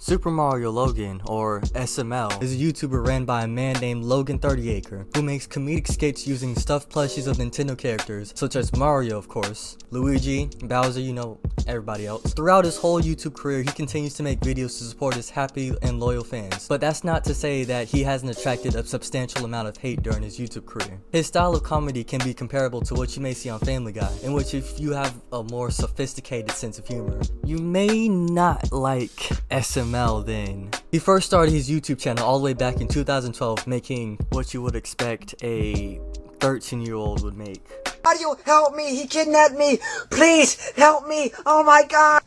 SuperMarioLogan, or SML, is a YouTuber ran by a man named Logan30acre, who makes comedic skits using stuffed plushies of Nintendo characters, such as Mario of course, Luigi, Bowser, you know, everybody else. Throughout his whole YouTube career, he continues to make videos to support his happy and loyal fans, but that's not to say that he hasn't attracted a substantial amount of hate during his YouTube career. His style of comedy can be comparable to what you may see on Family Guy, in which if you have a more sophisticated sense of humor, you may not like SML then. He first started his YouTube channel all the way back in 2012, making what you would expect a 13-year-old would make. Mario, help me! He kidnapped me! Please, help me! Oh my god!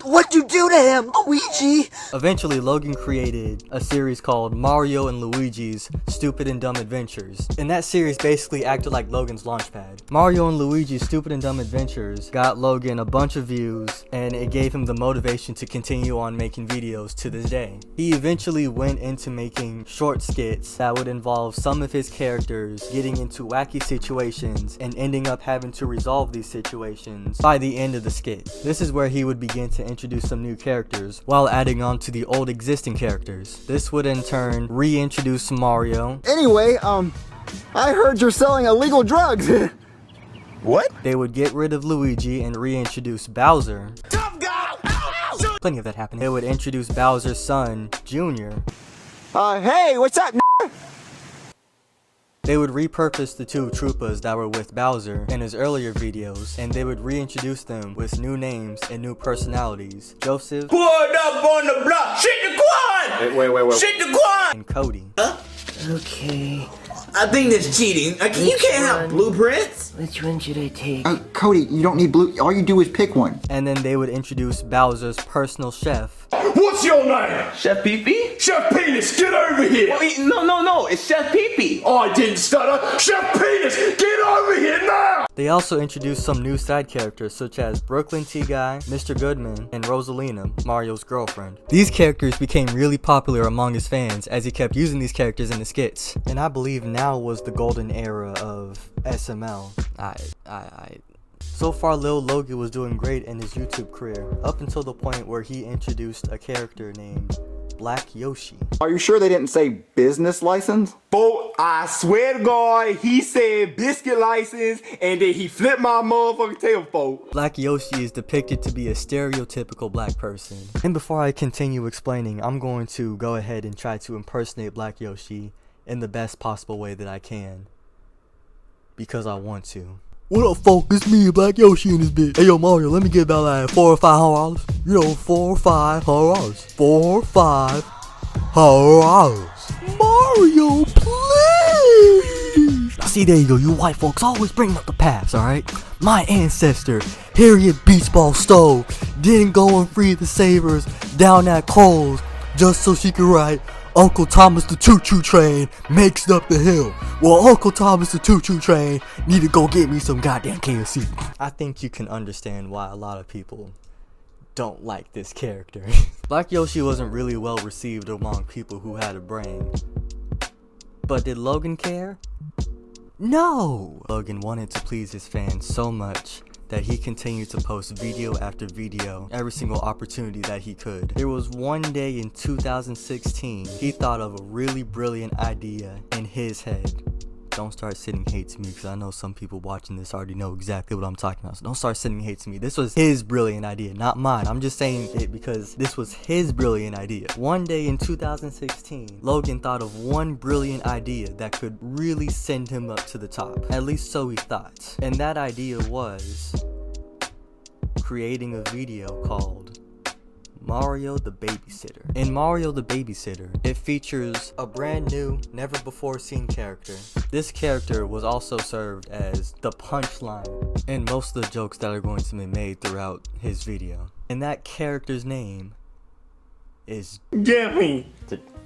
What'd you do to him, Luigi? Eventually, Logan created a series called Mario and Luigi's Stupid and Dumb Adventures, and that series basically acted like Logan's launchpad. Mario and Luigi's Stupid and Dumb Adventures got Logan a bunch of views, and it gave him the motivation to continue on making videos to this day. He eventually went into making short skits that would involve some of his characters getting into wacky situations and ending up having to resolve these situations by the end of the skit. This is where he would begin to introduce some new characters while adding on to the old existing characters. This would in turn reintroduce Mario. Anyway, I heard you're selling illegal drugs. What? They would get rid of Luigi and reintroduce Bowser. Tough guy! Plenty of that happening. They would introduce Bowser's son, Junior. Hey, what's up? They would repurpose the two Troopas that were with Bowser in his earlier videos, and they would reintroduce them with new names and new personalities. Joseph. Pulled up on the block. Shit the quad! Wait. Shit the quad! And Cody. Okay. I think that's cheating. You can't have blueprints. Which one should I take? Cody, you don't need blue. All you do is pick one. And then they would introduce Bowser's personal chef. What's your name? Chef Pee-Pee? Chef Penis, get over here! Wait, no, it's Chef Pee-Pee! Oh, I didn't stutter! Chef Penis, get over here now! They also introduced some new side characters such as Brooklyn T Guy, Mr. Goodman, and Rosalina, Mario's girlfriend. These characters became really popular among his fans as he kept using these characters in the skits. And I believe now was the golden era of SML. So far, Lil Logan was doing great in his YouTube career, up until the point where he introduced a character named Black Yoshi. Are you sure they didn't say business license? Boy, I swear to God, he said biscuit license, and then he flipped my motherfucking tail, folks. Black Yoshi is depicted to be a stereotypical black person. And before I continue explaining, I'm going to go ahead and try to impersonate Black Yoshi in the best possible way that I can, because I want to. What up, folks? It's me, Black Yoshi, in this bitch. Hey, yo, Mario, let me get about like $400 or $500. You know, $400 or $500. $400 or $500. Mario, please. Now, see, there you go. You white folks always bring up the past, alright? My ancestor, Harriet Beach Ball Stowe, didn't go and free the Sabers down at Coles just so she could write Uncle Thomas the Choo-Choo Train makes it up the hill. Well, Uncle Thomas the Choo-Choo Train need to go get me some goddamn KFC. I think you can understand why a lot of people don't like this character. Black Yoshi wasn't really well received among people who had a brain. But did Logan care? No! Logan wanted to please his fans so much that he continued to post video after video every single opportunity that he could. There was one day in 2016, he thought of a really brilliant idea in his head. Don't start sending hate to me, because I know some people watching this already know exactly what I'm talking about. So don't start sending hate to me. This was his brilliant idea, not mine. I'm just saying it because this was his brilliant idea. One day in 2016, Logan thought of one brilliant idea that could really send him up to the top. At least so he thought. And that idea was creating a video called Mario the Babysitter. In Mario the Babysitter, it features a brand new, never before seen character. This character was also served as the punchline in most of the jokes that are going to be made throughout his video. And that character's name is Jeffy.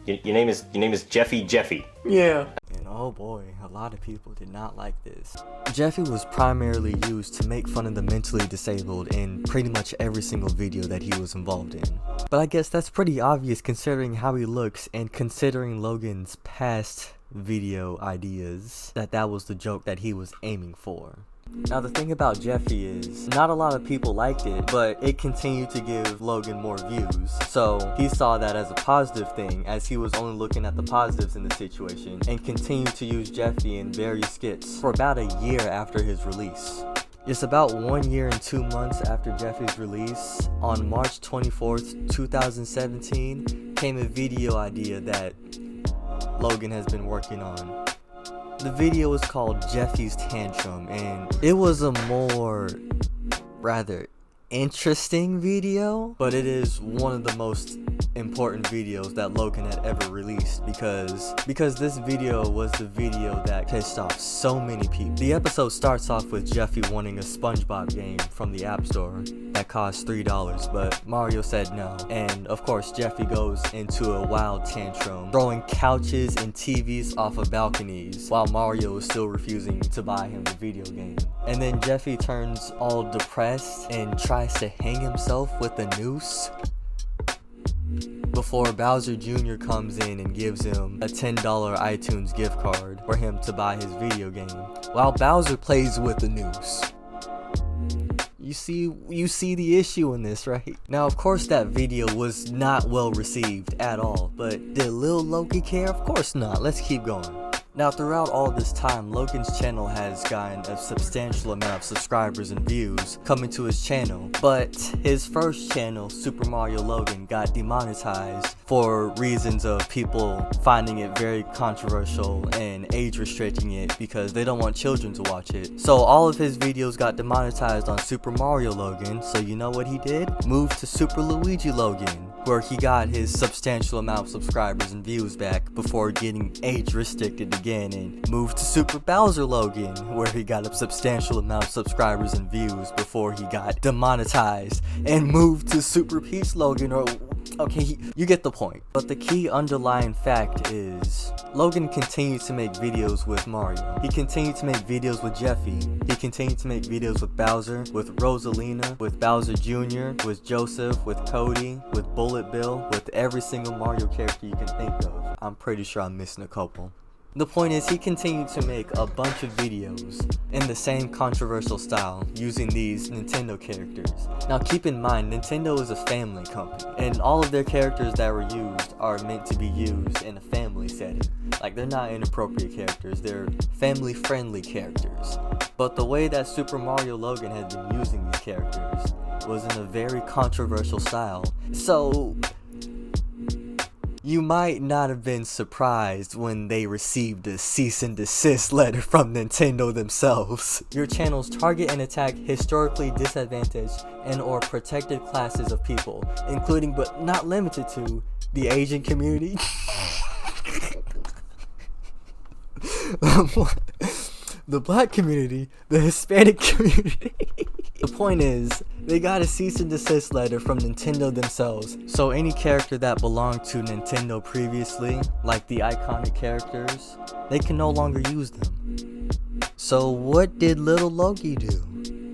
Your name is Jeffy. Yeah. And oh boy, a lot of people did not like this. Jeffy was primarily used to make fun of the mentally disabled in pretty much every single video that he was involved in. But I guess that's pretty obvious considering how he looks and considering Logan's past video ideas that was the joke that he was aiming for. Now the thing about Jeffy is, not a lot of people liked it, but it continued to give Logan more views. So he saw that as a positive thing, as he was only looking at the positives in the situation, and continued to use Jeffy in various skits for about a year after his release. It's about 1 year and 2 months after Jeffy's release, on March 24th, 2017, came a video idea that Logan has been working on. The video is called Jeffy's Tantrum, and it was a more rather interesting video, but it is one of the most important videos that Logan had ever released because this video was the video that pissed off so many people. The episode starts off with Jeffy wanting a SpongeBob game from the App Store that cost $3, but Mario said no, and of course Jeffy goes into a wild tantrum, throwing couches and TVs off of balconies while Mario is still refusing to buy him the video game. And then Jeffy turns all depressed and tries to hang himself with a noose before Bowser Jr. comes in and gives him a $10 iTunes gift card for him to buy his video game, while Bowser plays with the noose. You see the issue in this, right? Now, of course, that video was not well received at all, but did Lil Loki care? Of course not. Let's keep going. Now, throughout all this time, Logan's channel has gotten a substantial amount of subscribers and views coming to his channel, but his first channel, SuperMarioLogan, got demonetized for reasons of people finding it very controversial and age restricting it because they don't want children to watch it. So all of his videos got demonetized on SuperMarioLogan, so you know what he did? Moved to SuperLuigiLogan, where he got his substantial amount of subscribers and views back before getting age restricted again, and moved to Super Bowser Logan, where he got a substantial amount of subscribers and views before he got demonetized, and moved to Super Peach Logan, or okay, you get the point. But the key underlying fact is Logan continued to make videos with Mario. He continued to make videos with Jeffy. He continued to make videos with Bowser, with Rosalina, with Bowser Jr., with Joseph, with Cody, with Bullet Bill, with every single Mario character you can think of. I'm pretty sure I'm missing a couple. The point is, he continued to make a bunch of videos in the same controversial style using these Nintendo characters. Now keep in mind, Nintendo is a family company, and all of their characters that were used are meant to be used in a family setting. Like, they're not inappropriate characters, they're family friendly characters. But the way that SuperMarioLogan had been using these characters was in a very controversial style. So you might not have been surprised when they received a cease and desist letter from Nintendo themselves. Your channels target and attack historically disadvantaged and or protected classes of people, including but not limited to the Asian community, the Black community, the Hispanic community. The point is, they got a cease and desist letter from Nintendo themselves, so any character that belonged to Nintendo previously, like the iconic characters, they can no longer use them. So what did Little Loki do?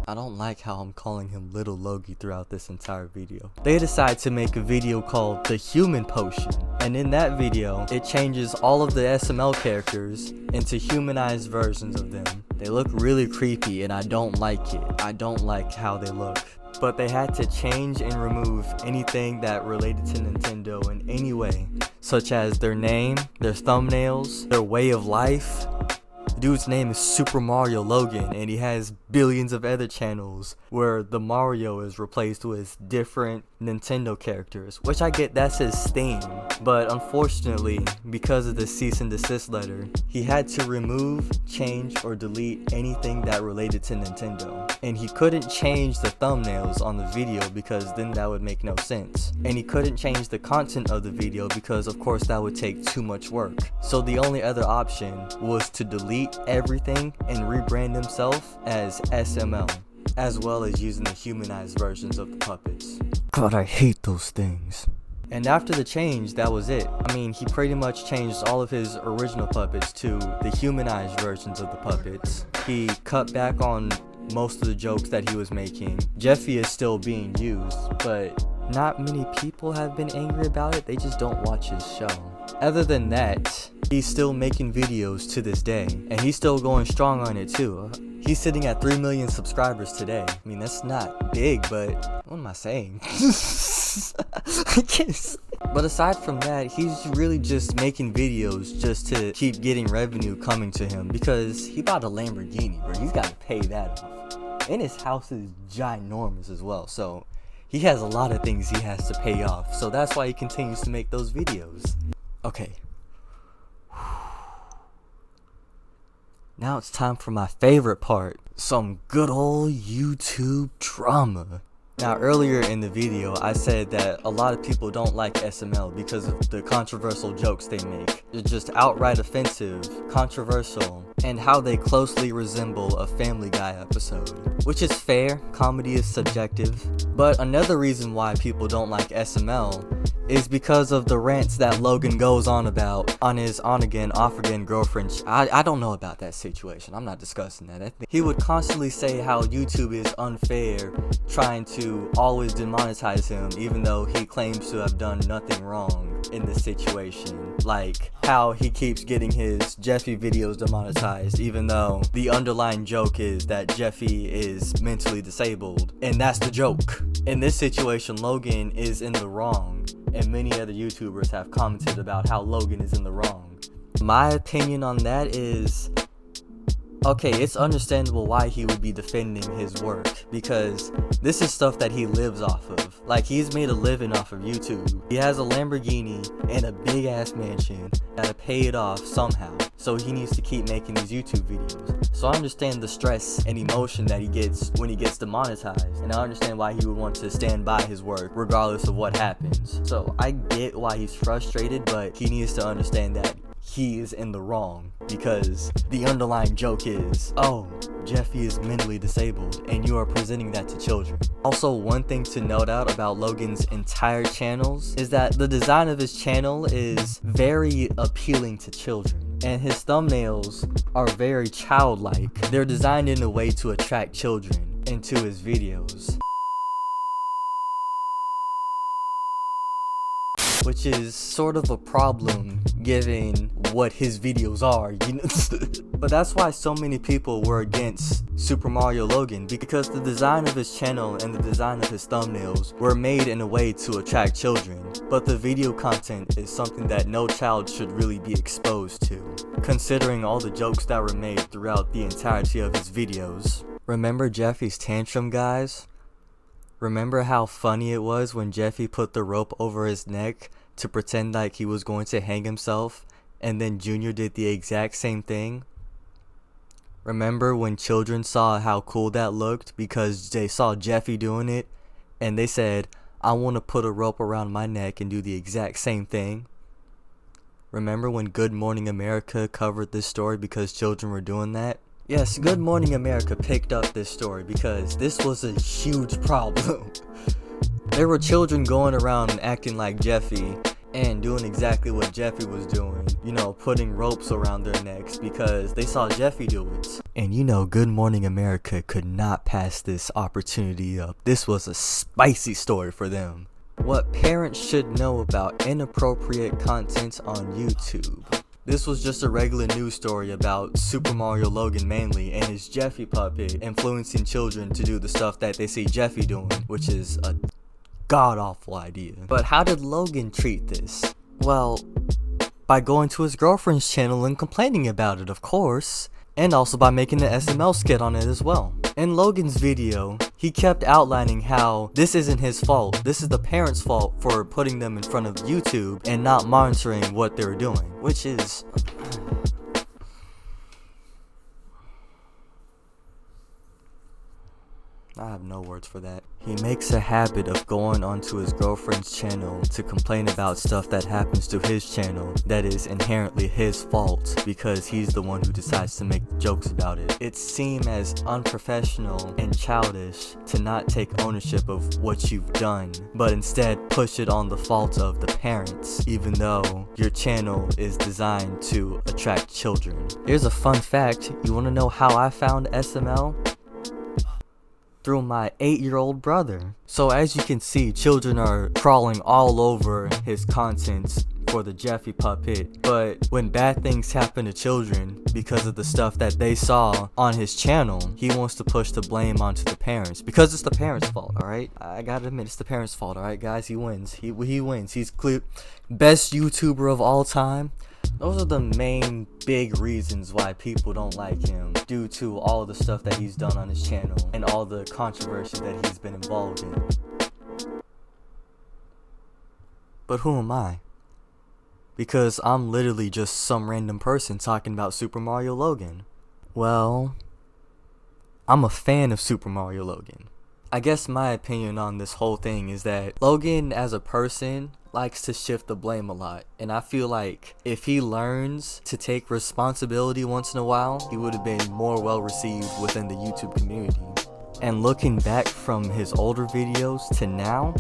I don't like how I'm calling him Little Loki throughout this entire video. They decide to make a video called The Human Potion, and in that video, it changes all of the SML characters into humanized versions of them. They look really creepy and I don't like it. I don't like how they look. But they had to change and remove anything that related to Nintendo in any way, such as their name, their thumbnails, their way of life. The dude's name is SuperMarioLogan, and he has billions of other channels where the Mario is replaced with different Nintendo characters, which I get, that's his theme. But unfortunately, because of the cease and desist letter, he had to remove, change, or delete anything that related to Nintendo. And he couldn't change the thumbnails on the video because then that would make no sense. And he couldn't change the content of the video because of course that would take too much work. So the only other option was to delete everything and rebrand himself as SML, as well as using the humanized versions of the puppets. God, I hate those things. And after the change, that was it. I mean, he pretty much changed all of his original puppets to the humanized versions of the puppets. He cut back on most of the jokes that he was making. Jeffy is still being used, but not many people have been angry about it. They just don't watch his show. Other than that, he's still making videos to this day, and he's still going strong on it too. He's sitting at 3 million subscribers today. I mean, that's not big, but what am I saying? I guess. But aside from that, he's really just making videos just to keep getting revenue coming to him, because he bought a Lamborghini, bro. He's got to pay that off. And his house is ginormous as well, so he has a lot of things he has to pay off. So that's why he continues to make those videos. Okay. Now it's time for my favorite part. Some good old YouTube drama. Now earlier in the video, I said that a lot of people don't like SML because of the controversial jokes they make. They're just outright offensive, controversial, and how they closely resemble a Family Guy episode. Which is fair, comedy is subjective. But another reason why people don't like SML is because of the rants that Logan goes on about on his on-again, off-again girlfriend. I don't know about that situation. I'm not discussing that. He would constantly say how YouTube is unfair, trying to always demonetize him, even though he claims to have done nothing wrong in this situation. Like how he keeps getting his Jeffy videos demonetized, even though the underlying joke is that Jeffy is mentally disabled. And that's the joke. In this situation, Logan is in the wrong, and many other YouTubers have commented about how Logan is in the wrong. My opinion on that is, okay, it's understandable why he would be defending his work, because this is stuff that he lives off of. Like, he's made a living off of YouTube. He has a Lamborghini and a big ass mansion, gotta pay it off somehow, so he needs to keep making these YouTube videos. So I understand the stress and emotion that he gets when he gets demonetized, and I understand why he would want to stand by his work regardless of what happens. So I get why he's frustrated, but he needs to understand that he is in the wrong, because the underlying joke is, oh, Jeffy is mentally disabled, and you are presenting that to children. Also, one thing to note out about Logan's entire channels is that the design of his channel is very appealing to children, and his thumbnails are very childlike. They're designed in a way to attract children into his videos, which is sort of a problem given what his videos are, you know. But that's why so many people were against SuperMarioLogan, because the design of his channel and the design of his thumbnails were made in a way to attract children, but the video content is something that no child should really be exposed to, considering all the jokes that were made throughout the entirety of his videos. Remember Jeffy's tantrum, guys? Remember how funny it was when Jeffy put the rope over his neck to pretend like he was going to hang himself, and then Junior did the exact same thing? Remember when children saw how cool that looked because they saw Jeffy doing it, and they said, I want to put a rope around my neck and do the exact same thing? Remember when Good Morning America covered this story because children were doing that? Yes, Good Morning America picked up this story because this was a huge problem. There were children going around and acting like Jeffy and doing exactly what Jeffy was doing, you know, putting ropes around their necks because they saw Jeffy do it. And you know, Good Morning America could not pass this opportunity up. This was a spicy story for them. What parents should know about inappropriate content on YouTube. This was just a regular news story about SuperMarioLogan mainly and his Jeffy puppet influencing children to do the stuff that they see Jeffy doing, which is a god-awful idea. But how did Logan treat this? Well, by going to his girlfriend's channel and complaining about it, of course, and also by making an SML skit on it as well. In Logan's video, he kept outlining how this isn't his fault, this is the parents' fault for putting them in front of YouTube and not monitoring what they're doing, which is... I have no words for that. He makes a habit of going onto his girlfriend's channel to complain about stuff that happens to his channel that is inherently his fault because he's the one who decides to make jokes about it. It seems as unprofessional and childish to not take ownership of what you've done, but instead push it on the fault of the parents, even though your channel is designed to attract children. Here's a fun fact. You want to know how I found SML? Through my 8-year-old brother. So as you can see, children are crawling all over his content for the Jeffy puppet, but when bad things happen to children because of the stuff that they saw on his channel, he wants to push the blame onto the parents because it's the parents' fault. Alright, I gotta admit, it's the parents' fault. Alright guys, he wins. He wins. He's clear best YouTuber of all time. Those are the main big reasons why people don't like him, due to all the stuff that he's done on his channel and all the controversy that he's been involved in. But who am I? Because I'm literally just some random person talking about SuperMarioLogan. Well, I'm a fan of SuperMarioLogan. I guess my opinion on this whole thing is that Logan as a person likes to shift the blame a lot, and I feel like if he learns to take responsibility once in a while, he would have been more well received within the YouTube community. And looking back from his older videos to now,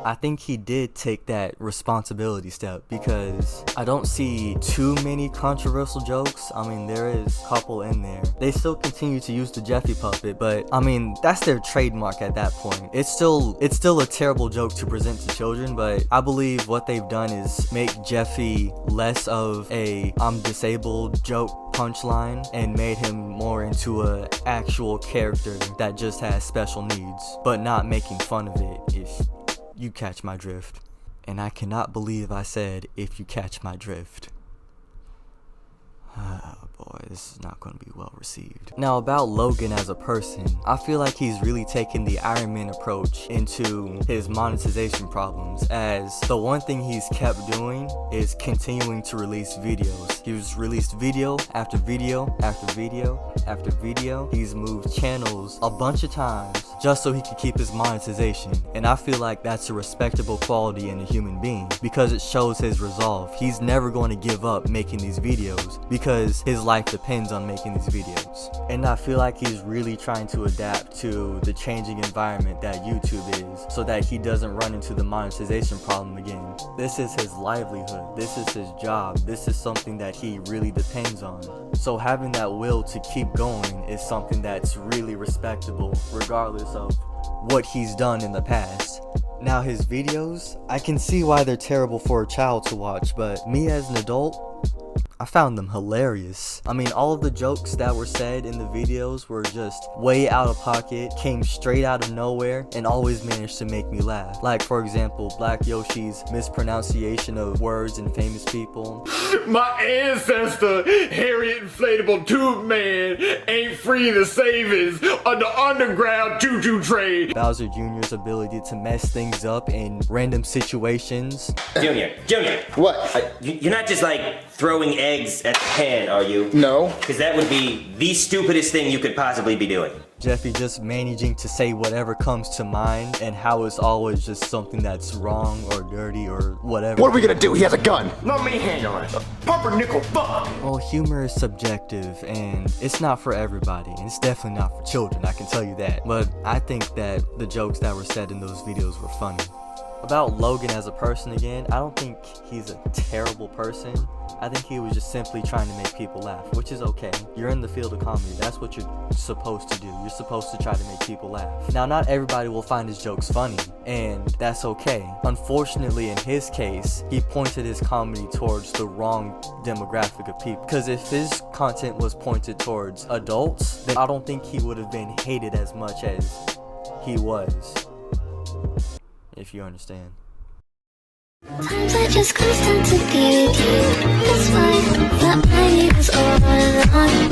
I think he did take that responsibility step, because I don't see too many controversial jokes. I mean, there is a couple in there. They still continue to use the Jeffy puppet, but I mean, that's their trademark at that point. It's still a terrible joke to present to children, but I believe what they've done is make Jeffy less of a I'm disabled joke punchline and made him more into a actual character that just has special needs, but not making fun of it, if you catch my drift. And I cannot believe I said if you catch my drift. Oh boy, this is not going to be well received. Now about Logan as a person, I feel like he's really taken the Iron Man approach into his monetization problems, as the one thing he's kept doing is continuing to release videos. He's released video after video after video after video. He's moved channels a bunch of times just so he could keep his monetization, and I feel like that's a respectable quality in a human being, because it shows his resolve. He's never going to give up making these videos because his life depends on making these videos. And I feel like he's really trying to adapt to the changing environment that YouTube is, so that he doesn't run into the monetization problem again. This is his livelihood, this is his job, this is something that he really depends on. So having that will to keep going is something that's really respectable, regardless of what he's done in the past. Now his videos, I can see why they're terrible for a child to watch, but me as an adult, I found them hilarious. I mean, all of the jokes that were said in the videos were just way out of pocket, came straight out of nowhere, and always managed to make me laugh. Like, for example, Black Yoshi's mispronunciation of words and famous people. My ancestor, Harriet Inflatable Tube Man, ain't free to save his underground choo-choo train. Bowser Jr.'s ability to mess things up in random situations. Junior. What? You're not just like throwing eggs at the pan, are you? No. Because that would be the stupidest thing you could possibly be doing. Jeffy just managing to say whatever comes to mind, and how it's always just something that's wrong or dirty or whatever. What are we gonna do? He has a gun. Let me handle it. Pumpernickel fuck. Well, humor is subjective, and it's not for everybody, and it's definitely not for children, I can tell you that. But I think that the jokes that were said in those videos were funny. About Logan as a person again, I don't think he's a terrible person. I think he was just simply trying to make people laugh, which is okay. You're in the field of comedy, that's what you're supposed to do. You're supposed to try to make people laugh. Now, not everybody will find his jokes funny, and that's okay. Unfortunately, in his case, he pointed his comedy towards the wrong demographic of people. Because if his content was pointed towards adults, then I don't think he would have been hated as much as he was. If you understand. Times I just comes down to be with you. That's fine, but my need was all along.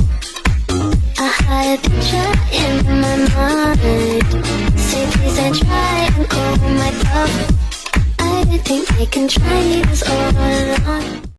I had a picture in my mind. Say please and try and call my bluff. I didn't think they can try, it was all along.